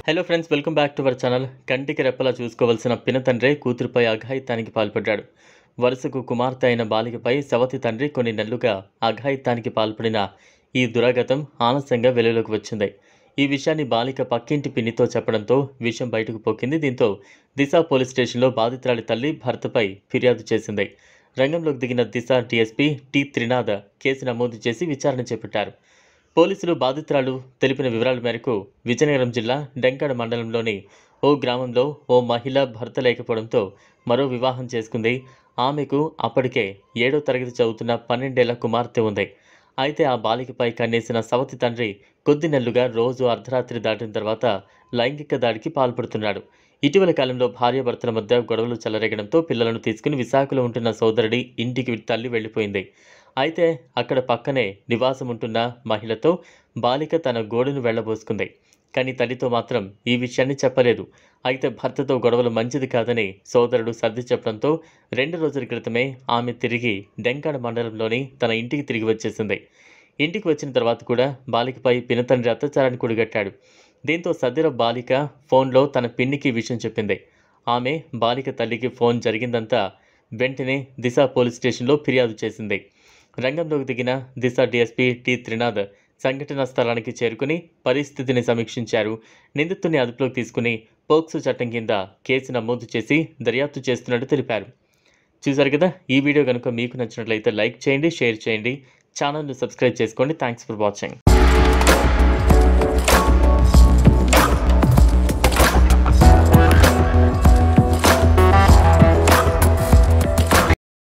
Hello friends, welcome back to our channel. కంటికి రెప్పలా చూసుకోవాల్సిన పినతండ్రే కూతురుపై అఘాయిత్యానికి పాల్పడ్డాడు. వరుసకు కుమార్తె అయిన బాలికపై సవతి తండ్రి కొన్ని నెలలుగా అఘాయిత్యానికి పాల్పడిన ఈ దురాగతం ఆలస్యంగా వెలుగులోకి వచ్చింది. ఈ విషయాన్ని బాలిక పక్కింటి పిన్నితో చెప్పడంతో విషయం బయటకు పొక్కింది. దీంతో దిశ పోలీస్ స్టేషన్లో బాధితురాలి తల్లి భర్తపై ఫిర్యాదు చేసింది. రంగంలోకి దిగిన దిశ డీఎస్పీ టి త్రినాథ్ కేసు నమోదు చేసి విచారణ చేపట్టారు. పోలీసులు బాధితురాలు తెలిపిన వివరాల మేరకు విజయనగరం జిల్లా డెంకాడ మండలంలోని ఓ గ్రామంలో ఓ మహిళ భర్త లేకపోవడంతో మరో వివాహం చేసుకుంది. ఆమెకు అప్పటికే 7వ తరగతి చదువుతున్న 12 ఏళ్ల కుమార్తె ఉంది. అయితే ఆ బాలికపై కన్నేసిన సవతి తండ్రి కొద్ది నెలలుగా రోజు అర్ధరాత్రి దాటిన తర్వాత లైంగిక దాడికి పాల్పడుతున్నాడు. ఇటీవల కాలంలో భార్యాభర్తల మధ్య గొడవలు చెలరేగడంతో పిల్లలను తీసుకుని విశాఖలో ఉంటున్న సోదరుడి ఇంటికి తల్లి వెళ్లిపోయింది. అయితే అక్కడ పక్కనే నివాసం ఉంటున్న మహిళతో బాలిక తన గోడును వెళ్లబోసుకుంది. కానీ తల్లితో మాత్రం ఈ విషయాన్ని చెప్పలేదు. అయితే భర్తతో గొడవలు మంచిది కాదని సోదరుడు సర్ది చెప్పడంతో 2 రోజుల క్రితమే ఆమె తిరిగి డెంకాడ మండలంలోని తన ఇంటికి తిరిగి వచ్చేసింది. ఇంటికి వచ్చిన తర్వాత కూడా బాలికపై పినతండ్రి అత్యాచారాన్ని కూడిగట్టాడు. దీంతో సదర బాలిక ఫోన్లో తన పిన్నికి విషయం చెప్పింది. ఆమె బాలిక తల్లికి ఫోన్ జరిగిందంతా వెంటనే దిశ పోలీస్ స్టేషన్లో ఫిర్యాదు చేసింది. రంగంలోకి దిగిన దిశ డీఎస్పీ టి త్రినాథ్ సంఘటనా స్థలానికి చేరుకుని పరిస్థితిని సమీక్షించారు. నిందితుడిని అదుపులోకి తీసుకుని పోక్సో చట్టం కింద కేసు నమోదు చేసి దర్యాప్తు చేస్తున్నట్టు తెలిపారు. చూశారు కదా, ఈ వీడియో కనుక మీకు నచ్చినట్లయితే లైక్ చేయండి, షేర్ చేయండి, ఛానల్ను సబ్స్క్రైబ్ చేసుకోండి. Thanks for watching.